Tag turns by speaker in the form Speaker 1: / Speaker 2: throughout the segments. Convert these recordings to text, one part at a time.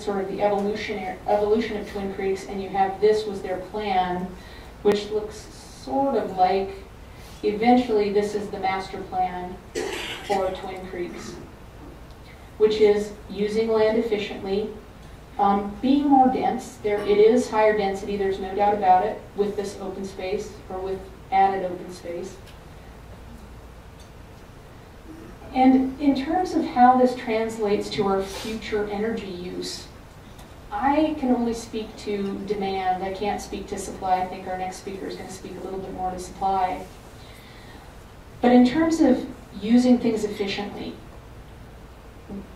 Speaker 1: sort of the evolution of Twin Creeks, and you have this was their plan, which looks sort of like, eventually this is the master plan for Twin Creeks, which is using land efficiently, being more dense. It is higher density, there's no doubt about it, with this open space, or with added open space. And in terms of how this translates to our future energy use, I can only speak to demand. I can't speak to supply. I think our next speaker is going to speak a little bit more to supply. But in terms of using things efficiently,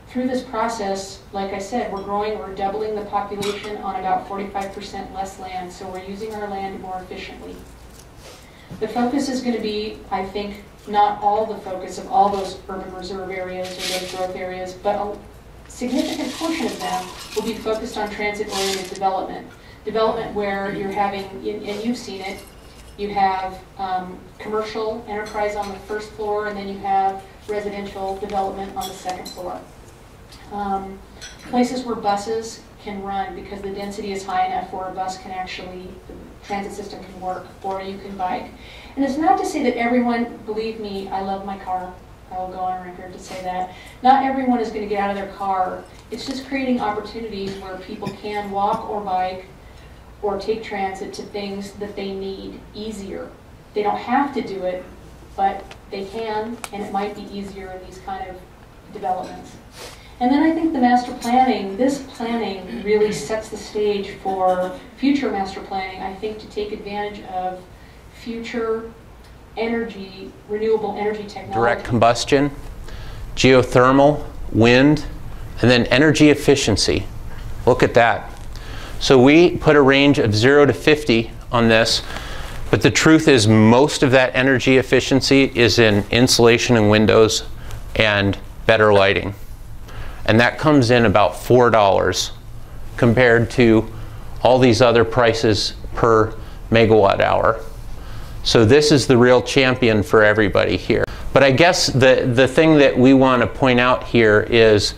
Speaker 1: through this process, like I said, we're doubling the population on about 45% less land, so we're using our land more efficiently. The focus is going to be, I think, not all the focus of all those urban reserve areas or those growth areas, but a significant portion of them will be focused on transit-oriented development. Development where you're having, and you've seen it, you have commercial enterprise on the first floor, and then you have residential development on the second floor. Places where buses can run because the density is high enough where a bus can actually, the transit system can work, or you can bike. And it's not to say that everyone, believe me, I love my car. I will go on record to say that. Not everyone is going to get out of their car. It's just creating opportunities where people can walk or bike or take transit to things that they need easier. They don't have to do it, but they can, and it might be easier in these kind of developments. And then I think the master planning, this planning really sets the stage for future master planning, I think, to take advantage of future energy, renewable energy technology.
Speaker 2: Direct combustion, geothermal, wind, and then energy efficiency. Look at that. So we put a range of 0 to 50 on this, but the truth is most of that energy efficiency is in insulation and windows and better lighting. And that comes in about $4 compared to all these other prices per megawatt hour. So this is the real champion for everybody here. But I guess the thing that we want to point out here is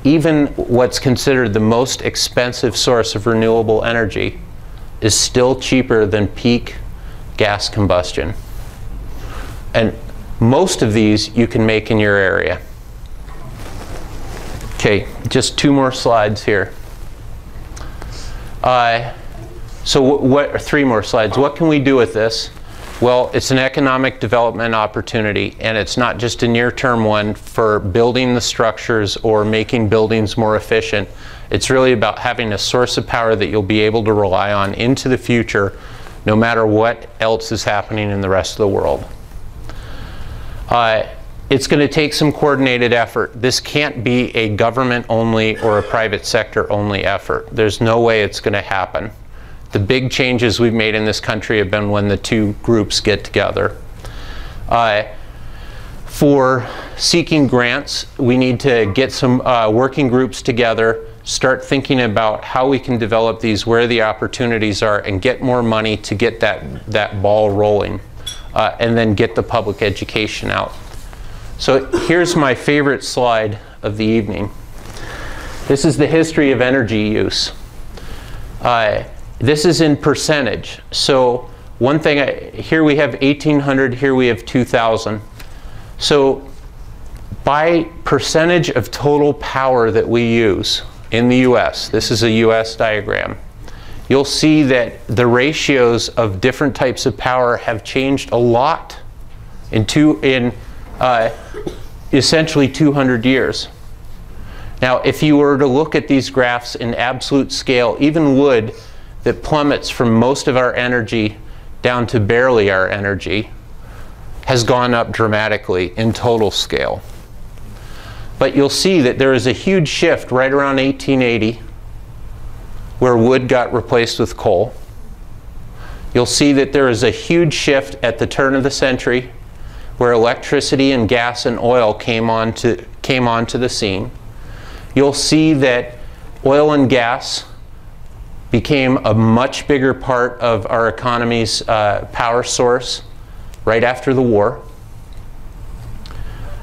Speaker 2: even what's considered the most expensive source of renewable energy is still cheaper than peak gas combustion. And most of these you can make in your area. Okay, just 2 more slides here. So 3 more slides. What can we do with this? Well, it's an economic development opportunity, and it's not just a near-term one for building the structures or making buildings more efficient. It's really about having a source of power that you'll be able to rely on into the future, no matter what else is happening in the rest of the world. It's going to take some coordinated effort. This can't be a government-only or a private sector-only effort. There's no way it's going to happen. The big changes we've made in this country have been when the 2 groups get together. For seeking grants, we need to get some working groups together, start thinking about how we can develop these, where the opportunities are, and get more money to get that ball rolling, and then get the public education out. So here's my favorite slide of the evening. This is the history of energy use. This is in percentage. So one thing, here we have 1800, here we have 2000. So by percentage of total power that we use in the US, this is a US diagram, you'll see that the ratios of different types of power have changed a lot in essentially 200 years. Now, if you were to look at these graphs in absolute scale, even wood that plummets from most of our energy down to barely our energy has gone up dramatically in total scale. But you'll see that there is a huge shift right around 1880 where wood got replaced with coal. You'll see that there is a huge shift at the turn of the century where electricity and gas and oil came onto the scene. You'll see that oil and gas became a much bigger part of our economy's power source right after the war.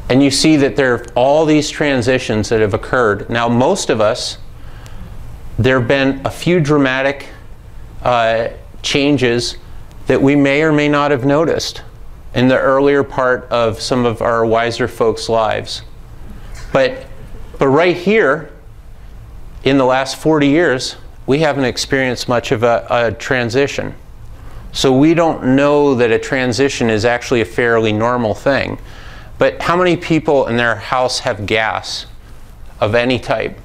Speaker 2: And you see that there are all these transitions that have occurred. Now, most of us there have been a few dramatic changes that we may or may not have noticed in the earlier part of some of our wiser folks' lives. But right here, in the last 40 years, we haven't experienced much of a transition. So we don't know that a transition is actually a fairly normal thing. But how many people in their house have gas of any type?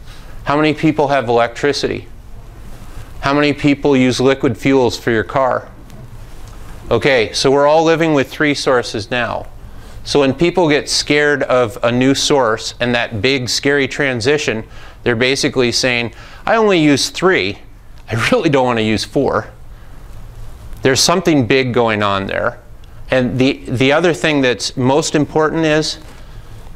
Speaker 2: How many people have electricity? How many people use liquid fuels for your car? Okay, so we're all living with 3 sources now. So when people get scared of a new source and that big scary transition, they're basically saying, I only use 3. I really don't want to use 4. There's something big going on there. And the other thing that's most important is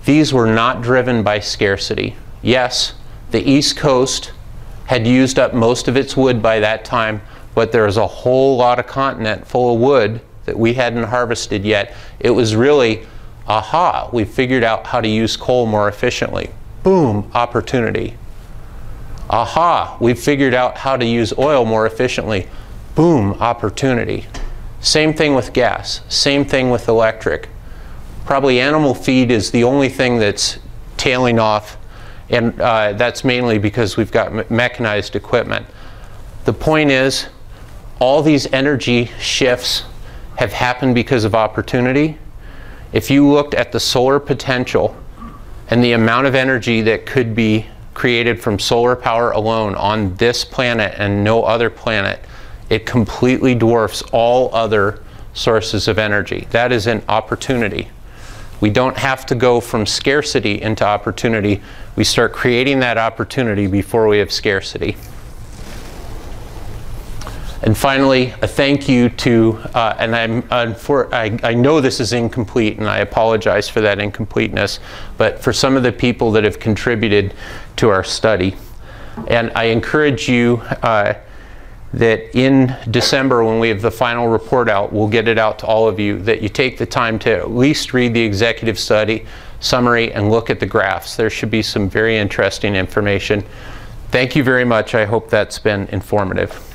Speaker 2: these were not driven by scarcity. Yes, the East Coast had used up most of its wood by that time, but there's a whole lot of continent full of wood that we hadn't harvested yet. It was really, aha, we figured out how to use coal more efficiently. Boom, opportunity. Aha, we figured out how to use oil more efficiently. Boom, opportunity. Same thing with gas, same thing with electric. Probably animal feed is the only thing that's tailing off, and that's mainly because we've got mechanized equipment. The point is, all these energy shifts have happened because of opportunity. If you looked at the solar potential and the amount of energy that could be created from solar power alone on this planet and no other planet, it completely dwarfs all other sources of energy. That is an opportunity. We don't have to go from scarcity into opportunity. We start creating that opportunity before we have scarcity. And finally, a thank you to, and I know this is incomplete, and I apologize for that incompleteness, but for some of the people that have contributed to our study. And I encourage you that in December, when we have the final report out, we'll get it out to all of you, that you take the time to at least read the executive study summary and look at the graphs. There should be some very interesting information. Thank you very much. I hope that's been informative.